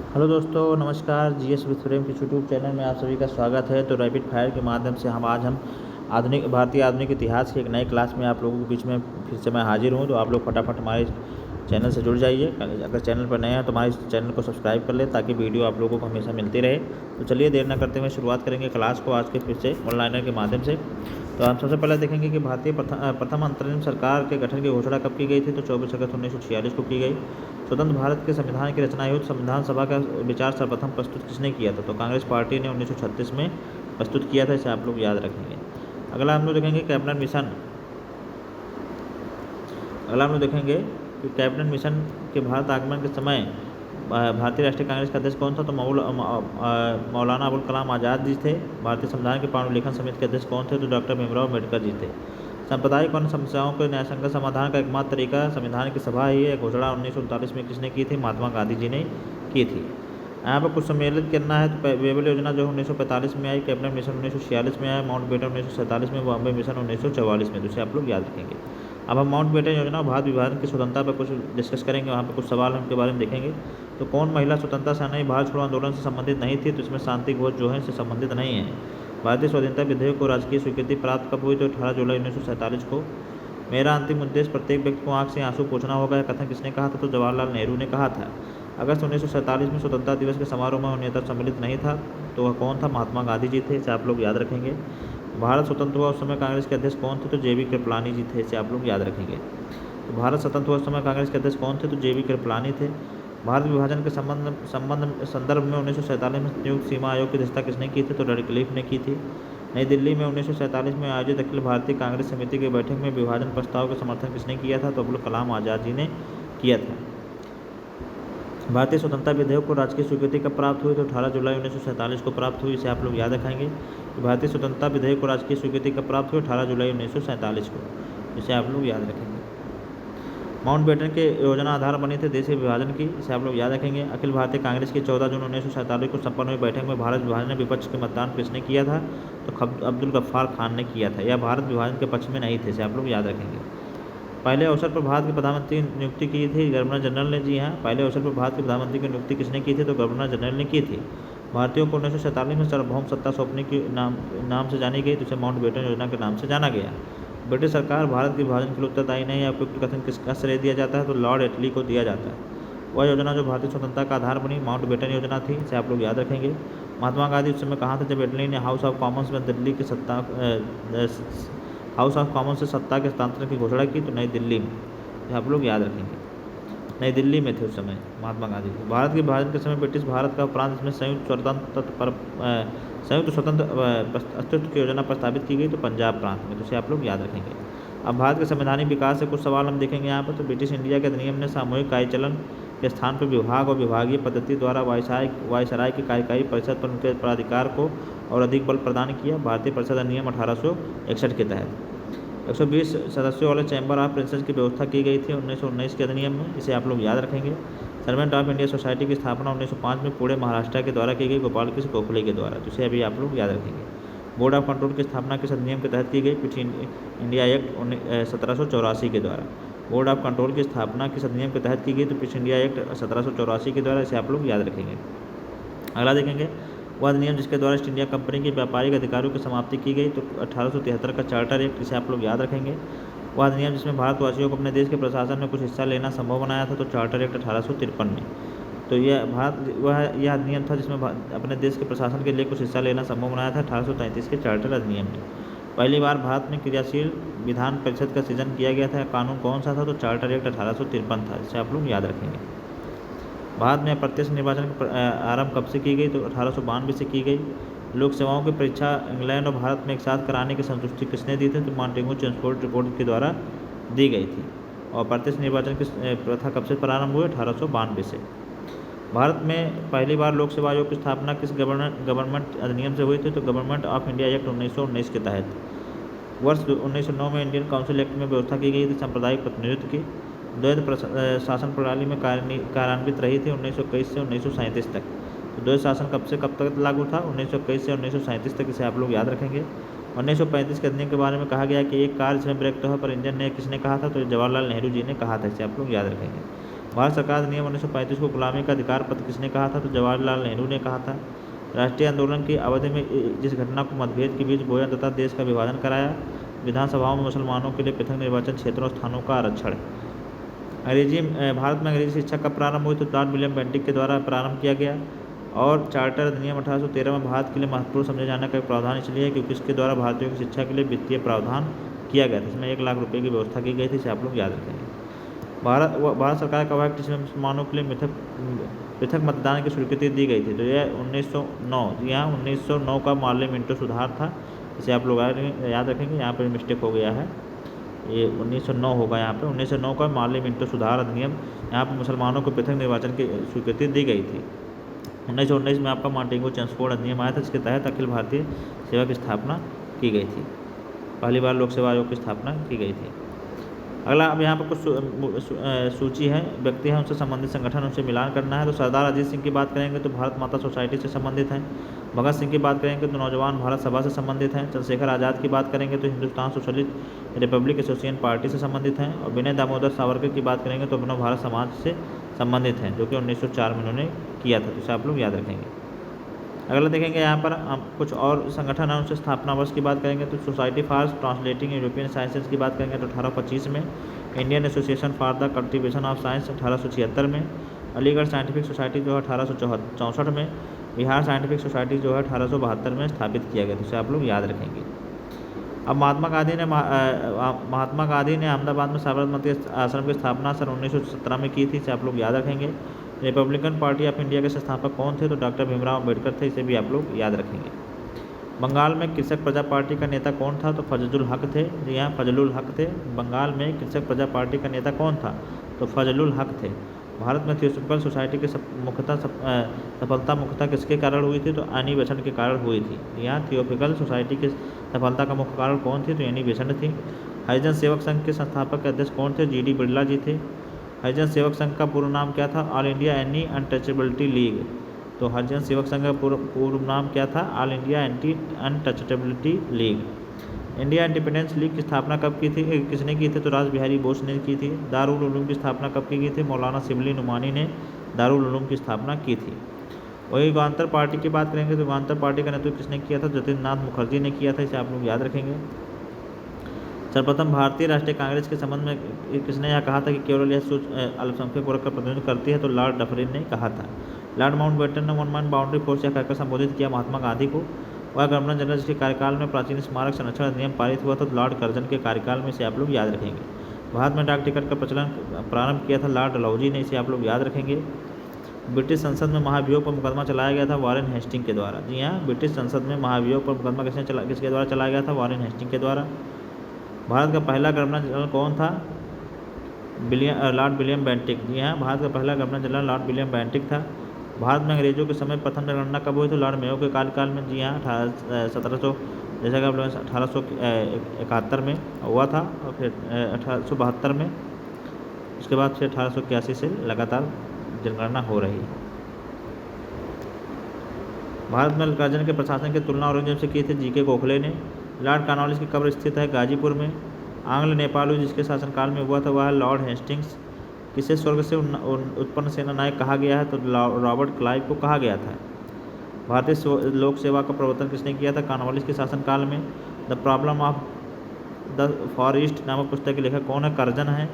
Hello दोस्तों, नमस्कार। GS with प्रेम के यूट्यूब चैनल में आप सभी का स्वागत है। तो रैपिड फायर के माध्यम से हम भारतीय आधुनिक इतिहास की एक नई क्लास में आप लोगों के बीच में फिर से मैं हाजिर हूं। तो आप लोग फटाफट हमारे चैनल से जुड़ जाइए। अगर चैनल पर नए हैं तो हमारे चैनल को सब्सक्राइब कर लें ताकि वीडियो आप लोगों को हमेशा मिलती रहे। तो चलिए देर न करते हुए शुरुआत करेंगे क्लास को आज के फिर से ऑनलाइनर के माध्यम से। तो हम सबसे पहले देखेंगे कि भारतीय प्रथम अंतरिम सरकार के गठन की घोषणा कब की गई थी। तो 24 अगस्त 1946 को की गई। स्वतंत्र भारत के संविधान की रचना हेतु संविधान सभा का विचार सर्वप्रथम प्रस्तुत किसने किया था। तो कांग्रेस पार्टी ने 1936 में प्रस्तुत किया था। इसे आप लोग याद रखेंगे। अगला हम लोग देखेंगे कैबिनेट मिशन। अगला हम लोग देखेंगे कि कैबिनेट मिशन के भारत आगमन के समय भारतीय राष्ट्रीय कांग्रेस का अध्यक्ष कौन था। तो मौलाना अबुल कलाम आज़ाद जी थे। भारतीय संविधान के पांडुलिखन समिति के अध्यक्ष कौन थे। तो डॉक्टर भीमराव अम्बेडकर जी थे। सांप्रदायिक वन समस्याओं के न्यायसंगत समाधान का एकमात्र तरीका संविधान की सभा ही है। घोषणा 1939 में किसने की थी। महात्मा गांधी जी ने की थी। यहाँ पर कुछ सम्मिलित करना है। तो वेबल योजना जो 1945 में आई, कैबिनेट मिशन 1946 में आया, माउंट बेटन 1947 में, बॉम्बे मिशन 1944 में। जिसे आप लोग याद रखेंगे। अब हम माउंट बेटन योजना और भारत विभाजन की स्वतंत्रता पर कुछ डिस्कस करेंगे। वहाँ पर कुछ सवाल हम के बारे में देखेंगे। तो कौन महिला स्वतंत्रता सेनानी भारत छोड़ो आंदोलन से संबंधित नहीं थी। तो इसमें शांति घोष जो है इससे संबंधित नहीं है। भारतीय स्वाधीनता विधेयक को राजकीय स्वीकृति प्राप्त कब हुई। तो 18 जुलाई 1947 को। मेरा अंतिम उद्देश्य प्रत्येक व्यक्ति को आंख से आंसू पोंछना होगा। यह कथन किसने कहा था। तो जवाहरलाल नेहरू ने कहा था। अगस्त 1947 में स्वतंत्रता दिवस के समारोह में नेता सम्मिलित नहीं था। तो वह कौन था। महात्मा गांधी जी थे। इसे आप लोग याद रखेंगे। भारत स्वतंत्र हुआ उस समय कांग्रेस के अध्यक्ष कौन थे। तो जेबी कृपलानी जी थे। इसे आप लोग याद रखेंगे। तो भारत स्वतंत्र हुआ उस समय कांग्रेस के अध्यक्ष कौन थे। तो जेबी कृपलानी थे। भारत विभाजन के संदर्भ में 1947 में नियुक्त सीमा आयोग की अध्यक्षता किसने की थी। तो रेडक्लिफ ने की थी। नई दिल्ली में 1947 में आयोजित अखिल भारतीय कांग्रेस समिति की बैठक में विभाजन प्रस्ताव का समर्थन किसने किया था। तो अबुल कलाम आज़ाद जी ने किया था। भारतीय स्वतंत्रता विधेयक को राजकीय स्वीकृति कब प्राप्त हुई। तो 18 जुलाई 1947 को प्राप्त हुई। इसे आप लोग याद रखेंगे कि भारतीय स्वतंत्रता विधेयक को राजकीय स्वीकृति कब प्राप्त हुई। 18 जुलाई 1947 को। इसे आप लोग याद रखेंगे। माउंट बेटन के योजना आधार बनी थी देश के विभाजन की। इसे आप लोग याद रखेंगे। अखिल भारतीय कांग्रेस की 14 जून 1947 को संपन्न हुई बैठक में भारत विभाजन में विपक्ष के मतदान किसने किया था। तो अब्दुल गफ्फार खान ने किया था। यह भारत विभाजन के पक्ष में नहीं थे। इसे आप लोग याद रखेंगे। पहले अवसर पर भारत के प्रधानमंत्री की नियुक्ति की थी गवर्नर जनरल ने। जी हाँ, पहले अवसर पर भारत के प्रधानमंत्री की नियुक्ति किसने की थी। तो गवर्नर जनरल ने की थी। भारतीयों को 1947 में सार्वभौम सत्ता सौंपने की नाम से जानी गई। तो इसे माउंट बेटन योजना के नाम से जाना गया। ब्रिटिश सरकार भारत के विभाजन के लिए उत्तरदायी नहीं है। उपयुक्त कथन किसका श्रेय दिया जाता है। तो लॉर्ड एटली को दिया जाता है। वह योजना जो भारतीय स्वतंत्रता का आधार बनी माउंट बेटन योजना थी। इसे आप लोग याद रखेंगे। महात्मा गांधी उस समय कहाँ थे जब एटली ने हाउस ऑफ कॉमन्स में दिल्ली की हाउस ऑफ कॉमन्स से सत्ता के हस्तांतरण की घोषणा की। तो नई दिल्ली में। आप लोग याद रखेंगे। नई दिल्ली में थे उस समय महात्मा गांधी। भारत के विभाजन के समय ब्रिटिश भारत का प्रांत इसमें संयुक्त स्वतंत्र अस्तित्व की योजना प्रस्तावित की गई। तो पंजाब प्रांत में। तो इसे आप लोग याद रखेंगे। अब भारत के संवैधानिक विकास से कुछ सवाल हम देखेंगे यहाँ पर। तो ब्रिटिश इंडिया के अधिनियम ने सामूहिक कार्यचलन के स्थान पर विभाग और विभागीय पद्धति द्वारा वायसराय की कार्यकारी परिषद पर उनके प्राधिकार को और अधिक बल प्रदान किया। भारतीय परिषद अधिनियम 1861 के तहत 120 सदस्यों वाले चैम्बर ऑफ प्रिंसेस की व्यवस्था की गई थी 1919 के अधिनियम में। इसे आप लोग याद रखेंगे। सर्वेंट ऑफ इंडिया सोसाइटी की स्थापना 1905 में पुणे महाराष्ट्र के द्वारा की गई गोपाल कृष्ण गोखले के द्वारा। जिसे अभी आप लोग याद रखेंगे। बोर्ड ऑफ कंट्रोल की स्थापना किस अधिनियम के तहत की गई। क्विट इंडिया एक्ट 1784 के द्वारा। बोर्ड ऑफ कंट्रोल की स्थापना किस अधिनियम के तहत की गई। तो क्विट इंडिया एक्ट 1784 के द्वारा। इसे आप लोग याद रखेंगे। अगला देखेंगे वह अधिनियम जिसके द्वारा ईस्ट इंडिया कंपनी के व्यापारिक अधिकारों की समाप्ति की गई। तो 1873 का चार्टर एक्ट। इसे आप लोग याद रखेंगे। वह अधिनियम जिसमें भारतवासियों को अपने देश के प्रशासन में कुछ हिस्सा लेना संभव बनाया था। तो चार्टर एक्ट 1853 में। तो यह अधिनियम था जिसमें अपने देश के प्रशासन के लिए कुछ हिस्सा लेना संभव बनाया था 1833 के चार्टर अधिनियम में। पहली बार भारत में क्रियाशील विधान परिषद का सृजन किया गया था। कानून कौन सा था। तो चार्टर एक्ट 1853 था। इसे आप लोग याद रखेंगे। भारत में अप्रत्यक्ष निर्वाचन की आरंभ कब से की गई। तो 1892 से की गई। लोक सेवाओं की परीक्षा इंग्लैंड और भारत में एक साथ कराने की संतुष्टि किसने दी थी। तो मॉन्टेगू ट्रांसपोर्ट रिपोर्ट के द्वारा दी गई थी। और प्रत्यक्ष निर्वाचन की प्रथा कब से प्रारंभ हुई। 1892 से। भारत में पहली बार लोक सेवा आयोग की स्थापना किस गवर्नमेंट अधिनियम से हुई थी। तो गवर्नमेंट ऑफ इंडिया एक्ट 1919 के तहत। वर्ष 1909 में इंडियन काउंसिल एक्ट में व्यवस्था की गई थी सांप्रदायिक प्रतिनिधित्व की। द्वैध शासन प्रणाली में कार्यान्वित रही थी 1921 से 1937 तक। तो द्वैध शासन कब से कब तक लागू था। 1921 से 1937 तक। इसे आप लोग याद रखेंगे। 1935 के अधिनियम के बारे में कहा गया कि एक कार जिसमें ब्रेक तो है पर इंजन ने किसने कहा था। तो जवाहरलाल नेहरू जी ने कहा था। इसे आप लोग याद रखेंगे। भारत सरकार अधिनियम 1935 को गुलामी का अधिकार पत्र किसने कहा था? तो जवाहरलाल नेहरू ने कहा था। राष्ट्रीय आंदोलन की अवधि में जिस घटना को मतभेद के बीच बोया तथा देश का विभाजन कराया। विधानसभाओं में मुसलमानों के लिए पृथक निर्वाचन क्षेत्रों और स्थानों का आरक्षण। भारत में अंग्रेजी शिक्षा कब प्रारंभ हुई? तो लॉर्ड विलियम बेंटिक के द्वारा प्रारंभ किया गया। और चार्टर अधिनियम 1813 में भारत के लिए महत्वपूर्ण समझे जाने का एक प्रावधान इसलिए है क्योंकि इसके द्वारा भारतीयों की शिक्षा के लिए वित्तीय प्रावधान किया गया था। इसमें 1 लाख रुपये की व्यवस्था की गई थी, इसे आप लोग याद रखेंगे। भारत सरकार का एक्ट जिसमें मुसलमानों के लिए पृथक मतदान की स्वीकृति दी गई थी, तो यह 1909, जी हाँ 1909 का मार्ले मिंटो सुधार था। इसे आप लोग याद रखेंगे। यहाँ पर मिस्टेक हो गया है, ये 1909 होगा यहाँ पे। 1909 का मार्ले मिंटो सुधार अधिनियम, यहाँ पर मुसलमानों को पृथक निर्वाचन की स्वीकृति दी गई थी। 1919 में आपका मॉन्टेगो चेम्सफोर्ड अधिनियम आया था, जिसके तहत अखिल भारतीय सेवा की स्थापना की गई थी। पहली बार लोक सेवा आयोग की स्थापना की गई थी। अगला अब यहाँ पर कुछ सूची है, व्यक्ति हैं उनसे संबंधित संगठन, उनसे मिलान करना है। तो सरदार अजीत सिंह की बात करेंगे तो भारत माता सोसाइटी से संबंधित हैं। भगत सिंह की बात करेंगे तो नौजवान भारत सभा से संबंधित हैं। चंद्रशेखर आज़ाद की बात करेंगे तो Hindustan socialist Republic association party से संबंधित हैं। और विनय दामोदर सावरकर की बात करेंगे तो अपना भारत समाज से संबंधित हैं, जो कि 1904 में उन्होंने किया था। तो इसे आप लोग याद रखेंगे। अगला देखेंगे यहाँ पर हम कुछ और संगठन है, उनसे स्थापना वर्ष की बात करेंगे तो society for translating European sciences की बात करेंगे तो 1825 में। Indian association for the cultivation of science 1876 में। अलीगढ़ साइंटिफिक सोसाइटी जो है 1864 में। बिहार साइंटिफिक सोसाइटी जो है 1872 में स्थापित किया गया, तो इसे आप लोग याद रखेंगे। अब महात्मा गांधी ने अहमदाबाद में साबरमती आश्रम की स्थापना सन 1917 में की थी, इसे आप लोग याद रखेंगे। रिपब्लिकन पार्टी ऑफ इंडिया के संस्थापक कौन थे? तो डॉक्टर भीमराव अम्बेडकर थे, इसे भी आप लोग याद रखेंगे। बंगाल में कृषक प्रजा पार्टी का नेता कौन था? तो फजलुल हक थे, जी हाँ फजलुल हक थे। बंगाल में कृषक प्रजा पार्टी का नेता कौन था? तो फजलुल हक थे। भारत में थियोसॉफिकल सोसाइटी की सफलता मुख्यतः किसके कारण हुई थी? तो एनी बेसेंट के कारण हुई थी। यहाँ थियोसॉफिकल सोसाइटी की सफलता का मुख्य कारण कौन थी? तो एनी बेसेंट थी। हरिजन सेवक संघ के संस्थापक अध्यक्ष कौन थे? जी.डी. बिरला जी थे। हरिजन सेवक संघ का पूर्ण नाम क्या था? All India anti untouchability league. तो हरिजन सेवक संघ का पूर्ण नाम क्या था? All India anti untouchability league. India independence league की स्थापना कब की थी? किसने की थी? तो राज बिहारी बोस ने की थी। दारुल उलूम की स्थापना कब की गई थी? मौलाना शिबली नुमानी ने दारुल उलूम की स्थापना की थी। वही युगांतर पार्टी की बात करेंगे तो युगांतर पार्टी का नेतृत्व किसने किया था? जतिन नाथ मुखर्जी ने किया था, इसे आप लोग याद रखेंगे। सर्वप्रथम भारतीय राष्ट्रीय कांग्रेस के संबंध में किसने यह कहा था कि केवल यह सोच अल्पसंख्यक वर्ग का प्रतिनिधित्व करती है? तो लॉर्ड डफरिन ने कहा था। लॉर्ड माउंटबेटन ने 1 मैन बाउंड्री फोर्स यह कहकर संबोधित किया महात्मा गांधी को। वह गवर्नर जनरल जिसके कार्यकाल में प्राचीन स्मारक संरक्षण अधिनियम पारित हुआ था, तो लॉर्ड कर्जन के कार्यकाल में, इसे आप लोग याद रखेंगे। भारत में डाक टिकट का प्रचलन प्रारंभ किया था लॉर्ड डलहौजी ने, इसे आप लोग याद रखेंगे। ब्रिटिश संसद में महाभियोग पर मुकदमा चलाया गया था वॉरेन हेस्टिंग के द्वारा। जी हाँ, ब्रिटिश संसद में महाभियोग पर मुकदमा किसके द्वारा चलाया गया था? वॉरेन हेस्टिंग के द्वारा। भारत का पहला गवर्नर जनरल कौन था? Lord William Bentinck. जी हाँ, भारत का पहला governor general Lord William Bentinck था। भारत में अंग्रेजों के समय प्रथम जनगणना कब हुई? तो लॉर्ड मेयो के कार्यकाल में। जी हाँ, 1700 जैसा कि आप लोग 1871 में हुआ था और फिर 1872 में, उसके बाद फिर 1881 से लगातार जनगणना हो रही है। भारत में कर्जन के प्रशासन की तुलना औरंगजेब से की थी जी.के. गोखले ने। लॉर्ड कॉर्नवालिस की कब्र स्थित है गाजीपुर में। आंग्ल नेपाल जिसके शासनकाल में हुआ था वह है लॉर्ड हेस्टिंग्स। किसे स्वर्ग से उत्पन्न सेना नायक कहा गया है? तो रॉबर्ट क्लाइव को कहा गया था। भारतीय लोक सेवा का प्रवर्तन किसने किया था? कॉर्नवालिस के शासनकाल में। The problem of the for east नामक पुस्तक के लेखक कौन है? कर्जन है।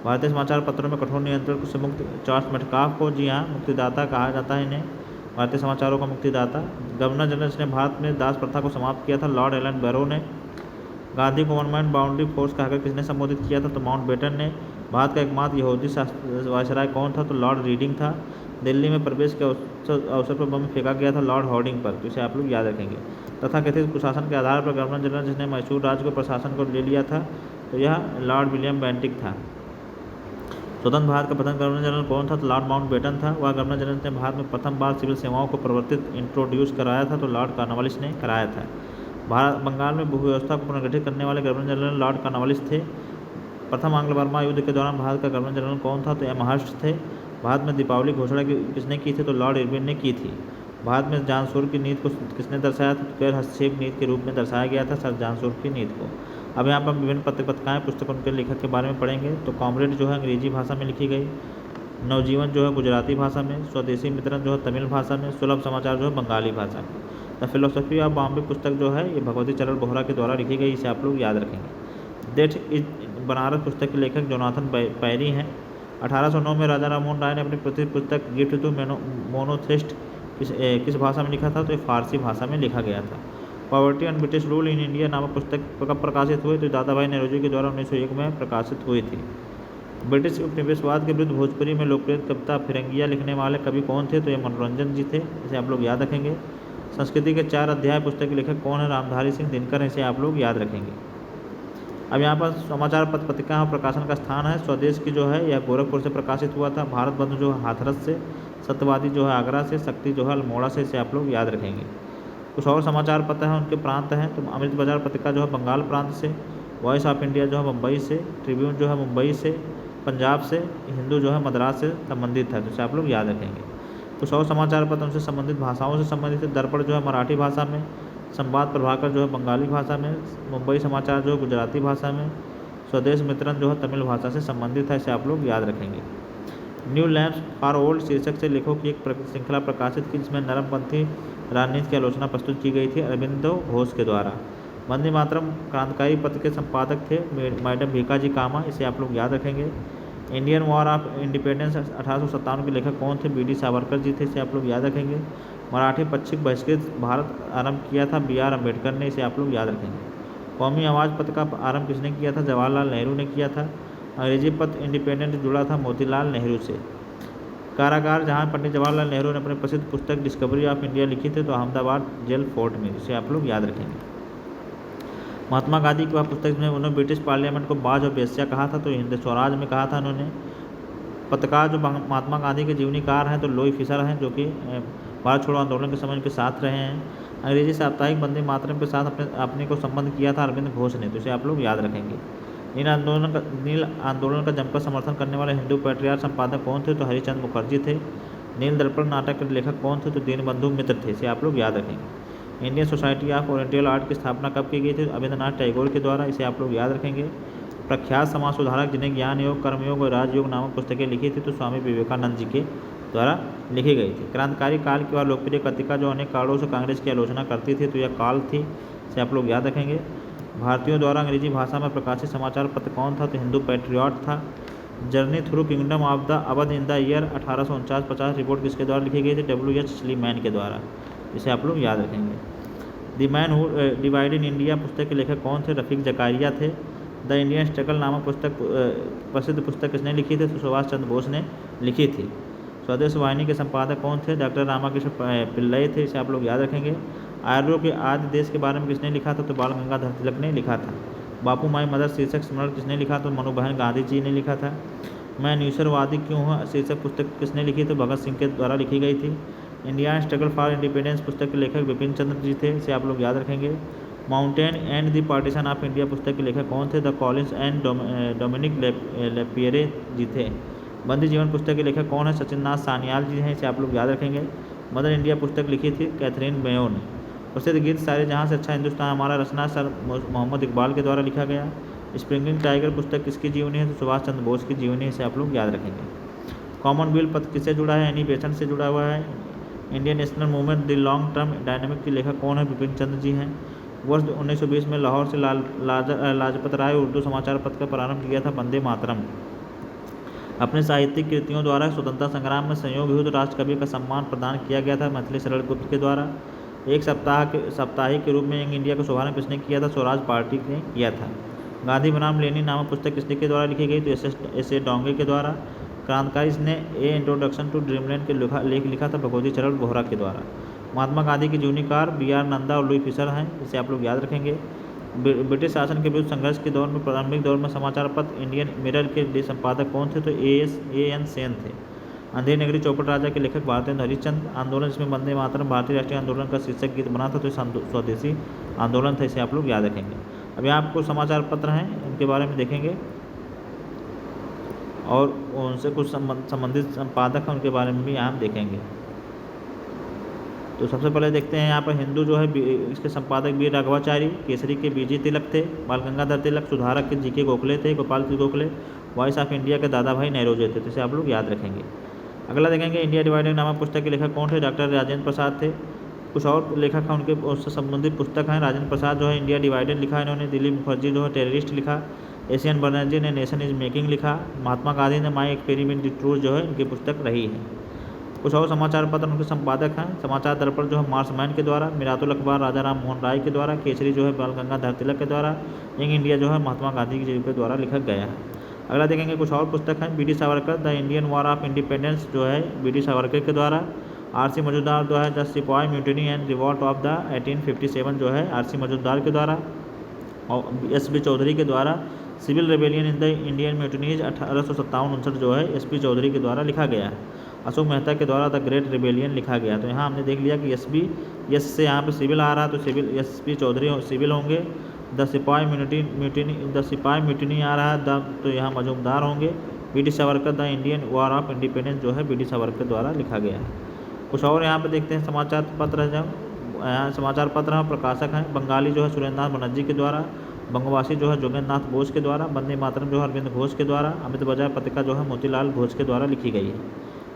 भारतीय समाचार पत्रों में कठोर नियंत्रण से मुक्त चार्ल्स मेटकाफ को, जी हाँ, मुक्तिदाता कहा जाता है इन्हें, भारतीय समाचारों का मुक्तिदाता। गवर्नर जनरल ने भारत में दास प्रथा को समाप्त किया था लॉर्ड एलन बैरो ने। गांधी को 1 मैन बाउंड्री फोर्स कहकर किसने संबोधित किया था? तो माउंटबेटन ने। भारत का एकमात्र यहूदी वायसराय कौन था? तो लॉर्ड रीडिंग था। दिल्ली में प्रवेश के अवसर पर बम फेंका गया था लॉर्ड हार्डिंग पर, तो इसे आप लोग याद रखेंगे। तथा कथित कुशासन के आधार पर गवर्नर जनरल जिसने मैसूर राज्य को प्रशासन को ले लिया था, तो यह लॉर्ड विलियम बेंटिक था। स्वतंत्र भारत का प्रथम गवर्नर जनरल कौन था? तो लॉर्ड माउंटबेटन था। वह गवर्नर जनरल ने भारत में प्रथम बार सिविल सेवाओं को प्रवर्तित इंट्रोड्यूस कराया था, तो लॉर्ड कॉर्नवालिस ने कराया था। बंगाल में भू व्यवस्था को पुनर्गठित करने वाले गवर्नर जनरल लॉर्ड कॉर्नवालिस थे। प्रथम आंग्ल बर्मा युद्ध के दौरान भारत का गवर्नर जनरल कौन था? तो एमहर्स्ट थे। भारत में दीपावली घोषणा किसने की थी? तो लॉर्ड इरविन ने की थी। भारत में जानसूर की नीति को किसने दर्शाया था? गैर हस्तक्षेप नीति के रूप में दर्शाया गया था सर जानसूर की नीति को। अब यहाँ पर विभिन्न पत्रिकाएँ पुस्तकों के लेखक के बारे में पढ़ेंगे। तो कॉमरेड जो है अंग्रेजी भाषा में लिखी गई। नवजीवन जो है गुजराती भाषा में, स्वदेशी मित्रन जो है तमिल भाषा में, सुलभ समाचार जो है बंगाली भाषा में। द फिलोसफी ऑफ बॉम्बे पुस्तक जो है ये भगवती चरण बोहरा के द्वारा लिखी गई, इसे आप लोग याद रखेंगे। डेट इज बनारस पुस्तक के लेखक जोनाथन पैरी हैं। 1809 में राजा राममोहन राय ने अपनी प्रसिद्ध पुस्तक गिफ्ट टू मोनोथिस्ट किस भाषा में लिखा था, तो ये फारसी भाषा में लिखा गया था। Poverty and British rule in India नामक पुस्तक कब प्रकाशित हुए, तो दादा भाई नौरोजी के द्वारा 1901 में प्रकाशित हुई थी। ब्रिटिश उपनिवेशवाद के विरुद्ध भोजपुरी में लोकप्रिय कविता फिरंगिया लिखने वाले कवि कौन थे, तो ये मनोरंजन जी थे, इसे आप लोग याद रखेंगे। संस्कृति के 4 अध्याय पुस्तक के लेखक कौन है, रामधारी सिंह दिनकर, इसे आप लोग याद रखेंगे। अब यहाँ पर समाचार पत्र पत्रिका और प्रकाशन का स्थान है। स्वदेश की जो है यह गोरखपुर से प्रकाशित हुआ था। भारत बंधु जो है हाथरस से, सत्यवादी जो है आगरा से, शक्ति जो है अल्मोड़ा से, इसे आप लोग याद रखेंगे। कुछ और समाचार पत्र हैं, उनके प्रांत हैं, तो अमृत बाजार पत्रिका जो है बंगाल प्रांत से, वॉइस ऑफ इंडिया जो है मुंबई से, ट्रिब्यून जो है मुंबई से, पंजाब से, हिंदू जो है मद्रास से संबंधित है, तो इसे आप लोग याद रखेंगे। कुछ और समाचार पत्र उनसे संबंधित भाषाओं से संबंधित है। दर्पण जो है मराठी भाषा में, संवाद प्रभाकर जो है बंगाली भाषा में, मुंबई समाचार जो है गुजराती भाषा में, स्वदेश मित्रन जो है तमिल भाषा से संबंधित है, इसे आप लोग याद रखेंगे। न्यू लैम्प्स फॉर ओल्ड शीर्षक से लेखकों की एक श्रृंखला प्रकाशित की, जिसमें नरमपंथी राजनीति की आलोचना प्रस्तुत की गई थी अरविंदो घोष के द्वारा। वंदे मातरम क्रांतिकारी पत्र के संपादक थे मैडम भीकाजी कामा, इसे आप लोग याद रखेंगे। इंडियन वॉर ऑफ इंडिपेंडेंस 1857 के लेखक कौन थे, बी डी सावरकर जी थे, इसे आप लोग याद रखेंगे। मराठी पक्षिक बहिष्कृत भारत आरंभ किया था बी आर अम्बेडकर ने, इसे आप लोग याद रखेंगे। कौमी आवाज़ पत्र का आरंभ किसने किया था, जवाहरलाल नेहरू ने किया था। अंग्रेजी पत्र इंडिपेंडेंट जुड़ा था मोतीलाल नेहरू से। कारागार जहाँ पंडित जवाहरलाल नेहरू ने अपनी प्रसिद्ध पुस्तक डिस्कवरी ऑफ इंडिया लिखी थी, तो अहमदाबाद जेल फोर्ट में, इसे आप लोग याद रखेंगे। महात्मा गांधी की वह पुस्तक में उन्होंने ब्रिटिश पार्लियामेंट को बाज और बेस्या कहा था, तो हिंद स्वराज में कहा था उन्होंने। पत्रकार जो महात्मा गांधी के जीवनीकार हैं, तो लोई फिशर हैं, जो कि भारत छोड़ो आंदोलन के समय उनके साथ रहे हैं। अंग्रेजी साप्ताहिक वंदे मातरम के साथ अपने को संबंध किया था अरविंद घोष ने, तो इसे आप लोग याद रखेंगे। नील आंदोलन का जमकर समर्थन करने वाले हिंदू पैट्रियार्क संपादक कौन थे, तो हरिचंद मुखर्जी थे। नील दर्पण नाटक के लेखक कौन थे, तो दीनबंधु मित्र थे, इसे आप लोग याद रखेंगे। Indian society of oriental art की स्थापना कब की गई थी, रविंद्रनाथ टैगोर के द्वारा, इसे आप लोग याद रखेंगे। प्रख्यात समाज सुधारक जिन्हें ज्ञान योग, कर्मयोग और राजयोग नामक पुस्तकें लिखी थी, तो स्वामी विवेकानंद जी के द्वारा लिखी गई थी। क्रांतिकारी काल की वह लोकप्रिय पत्रिका जो अनेक कारणों से कांग्रेस की आलोचना करती थी, तो यह काल थी, इसे आप लोग याद रखेंगे। भारतीयों द्वारा अंग्रेजी भाषा में प्रकाशित समाचार पत्र कौन था, तो हिंदू पैट्रियट था। Journey through kingdom of the Awadh in the year 1849-50 report किसके द्वारा लिखी गई थी, W.H. स्लीमैन के द्वारा, इसे आप लोग याद रखेंगे। The man who divided India पुस्तक के लेखक कौन थे, रफीक जकारिया थे। द इंडियन स्ट्रगल नामक प्रसिद्ध पुस्तक किसने लिखी थी, तो सुभाष चंद्र बोस ने लिखी थी। स्वदेश वाहिनी के संपादक कौन थे, डॉक्टर रामाकृष्ण पिल्लई थे, इसे आप लोग याद रखेंगे। आर्यों के आदि देश के बारे में किसने लिखा था, तो बाल गंगाधर तिलक ने लिखा था। बापू माई मदर शीर्षक स्मरण किसने लिखा, तो मनोबहन गांधी जी ने लिखा था। मैं नियुसरवादी क्यों हूँ शीर्षक पुस्तक किसने लिखी, तो भगत सिंह के द्वारा लिखी गई थी। इंडियन स्ट्रगल फॉर इंडिपेंडेंस पुस्तक के लेखक बिपिन चंद्र जी थे, इसे आप लोग याद रखेंगे। Mountain and the partition of India पुस्तक के लेखक कौन थे, the Collins and Dominik Lapierre जी थे। बंदी जीवन पुस्तक के लेखक कौन है, सचिन नाथ सान्याल जी हैं, इसे आप लोग याद रखेंगे। मदर इंडिया पुस्तक लिखी थी कैथरीन मेयो ने। प्रसिद्ध गीत सारे जहाँ से अच्छा हिंदुस्तान हमारा रचना सर मोहम्मद इकबाल के द्वारा लिखा गया। स्प्रिंगलिंग टाइगर पुस्तक किसकी जीवनी है, तो सुभाष चंद्र बोस की जीवनी है, इसे आप लोग याद रखेंगे। कॉमनवेल्थ पत्र किससे जुड़ा है, एनी बेसेंट से जुड़ा हुआ है। Indian national movement the long term dynamic के लेखक कौन है, बिपिन चंद्र जी हैं। वर्ष 1920 में लाहौर से लाजपत राय उर्दू समाचार पत्र का प्रारंभ किया था वंदे मातरम। अपने साहित्यिक कृतियों द्वारा स्वतंत्रता संग्राम में संयोग युद्ध राष्ट्र कवि का सम्मान प्रदान किया गया था मैथिली शरण गुप्त के द्वारा। एक साप्ताहिक के रूप में यंग इंडिया का शुभारंभ किसने किया था, स्वराज पार्टी ने किया था। गांधी बनाम लेनिन नामक पुस्तक किसके के द्वारा लिखी गई, तो एस ए डोंगे के द्वारा। क्रांतिकारी ने ए इंट्रोडक्शन टू ड्रीमलैंड के लेख लिखा था भगवती चरण बोहरा के द्वारा। महात्मा गांधी के जीवनीकार B.R. नंदा और लुई फिशर हैं, इसे आप लोग याद रखेंगे। ब्रिटिश शासन के विरुद्ध संघर्ष के दौर में प्रारंभिक दौर में समाचार पत्र इंडियन मिरर के संपादक कौन थे, तो A.N. सेन थे। अंधेरी नगरी चौपट राजा के लेखक भारतेंद्र हरिश्चंद्र। आंदोलन जिसमें वंदे मातरम भारतीय राष्ट्रीय आंदोलन का शीर्षक गीत बना था, तो स्वदेशी आंदोलन था, इसे आप लोग याद रखेंगे। अभी आपको समाचार पत्र हैं उनके बारे में देखेंगे और उनसे कुछ संबंधित संपादक हैं उनके बारे में भी यहाँ देखेंगे। तो सबसे पहले देखते हैं यहाँ पर हिंदू जो है इसके संपादक बी राघवाचारी, केसरी के BG तिलक थे, बाल गंगाधर तिलक, सुधारक के GK गोखले थे, Gopal ji Gokhale, voice of India के दादा भाई नौरोजी थे, तो इसे आप लोग याद रखेंगे। अगला देखेंगे इंडिया डिवाइडेड नामक पुस्तक के लेखक कौन थे? डॉक्टर राजेंद्र प्रसाद थे। कुछ और लेखक हैं उनके उससे संबंधित पुस्तक हैं। राजेंद्र प्रसाद जो है इंडिया डिवाइडेड लिखा इन्होंने। दिलीप मुखर्जी जो है टेररिस्ट लिखा। एशियन बनर्जी ने नेशन इज मेकिंग लिखा। महात्मा गांधी ने माई एक्सपेरिमेंट द ट्रूथ जो है इनकी पुस्तक रही है। कुछ और समाचार पत्र उनके संपादक हैं। समाचार दर्पण जो है मार्समैन के द्वारा, मिरातुल अखबार राजा राम मोहन राय के द्वारा, केसरी जो है बाल गंगाधर तिलक के द्वारा, यंग इंडिया जो है महात्मा गांधी जी के द्वारा लिखा गया है। अगला देखेंगे कुछ और पुस्तक हैं। B D Savarkar the Indian war of independence जो है बी डी सावरकर के द्वारा। आर.सी. मजूमदार जो है the sipahi mutiny and revolt of the 1857 जो है आर.सी. मजूमदार के द्वारा। और एस.बी. चौधरी के द्वारा civil rebellion in the Indian mutinies 1857-59 जो है एस.पी. चौधरी के द्वारा लिखा गया है। अशोक मेहता के द्वारा द ग्रेट रिबेलियन लिखा गया। तो यहाँ हमने देख लिया कि एस.बी. एस से यहाँ पे सिविल आ रहा है तो सिविल एस.पी. चौधरी सिविल होंगे। द सिपाही म्यूटिनी आ रहा है तो यहाँ मजूमदार होंगे। B D Savarkar the Indian war of independence जो है बी डी सावरकर द्वारा लिखा गया है। कुछ और यहाँ पे देखते हैं समाचार पत्र है। यहाँ समाचार पत्र हैं, प्रकाशक हैं। बंगाली जो है सुरेंद्रनाथ बनर्जी के द्वारा। बंगवासी जो है जोगेंद्रनाथ बोस के द्वारा। वंदे मातरम जो है अरविंद घोष के द्वारा। अमित बजाय पत्रिका जो है मोतीलाल घोष के द्वारा लिखी गई है।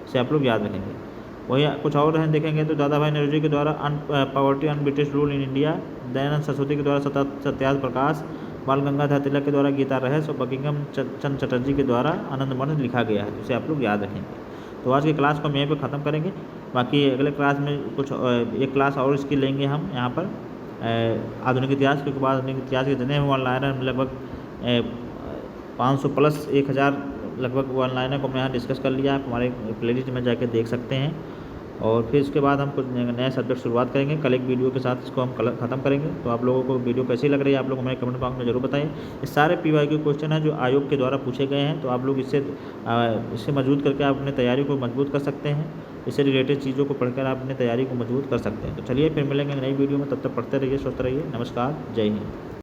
इसे आप लोग याद रखेंगे। वही कुछ और हैं देखेंगे तो दादा भाई नौरोजी के द्वारा poverty un British rule in India. Dayanand Saraswati के द्वारा सत्याग्रह प्रकाश। बाल गंगाधर तिलक के द्वारा गीता रहस्य और बकिंघम चंद्र चटर्जी के द्वारा आनंदमठ लिखा गया है। इसे आप लोग याद रखेंगे। तो आज की क्लास को हम यहीं पर ख़त्म करेंगे। बाकी अगले क्लास में कुछ एक क्लास और इसकी लेंगे हम यहाँ पर आधुनिक इतिहास, क्योंकि बाद आधुनिक इतिहास के जितने वन लाइनर लगभग 500 प्लस 1000 लगभग वन लाइनर को हमने यहाँ डिस्कस कर लिया। आप हमारे प्लेलिस्ट में जाकर देख सकते हैं। और फिर इसके बाद हम कुछ नए सब्जेक्ट शुरुआत करेंगे। कल एक वीडियो के साथ इसको हम ख़त्म करेंगे। तो आप लोगों को वीडियो कैसी लग रही है आप लोग हमें कमेंट बॉक्स में जरूर बताइए। ये सारे PYQ क्वेश्चन हैं जो आयोग के द्वारा पूछे गए हैं। तो आप लोग इससे मजबूत करके आप अपनी तैयारी को मजबूत कर सकते हैं। इससे रिलेटेड चीज़ों को पढ़कर आप अपनी तैयारी को मजबूत कर सकते हैं। तो चलिए फिर मिलेंगे नई वीडियो में। तब तक पढ़ते रहिए, स्वस्थ रहिए। नमस्कार, जय हिंद।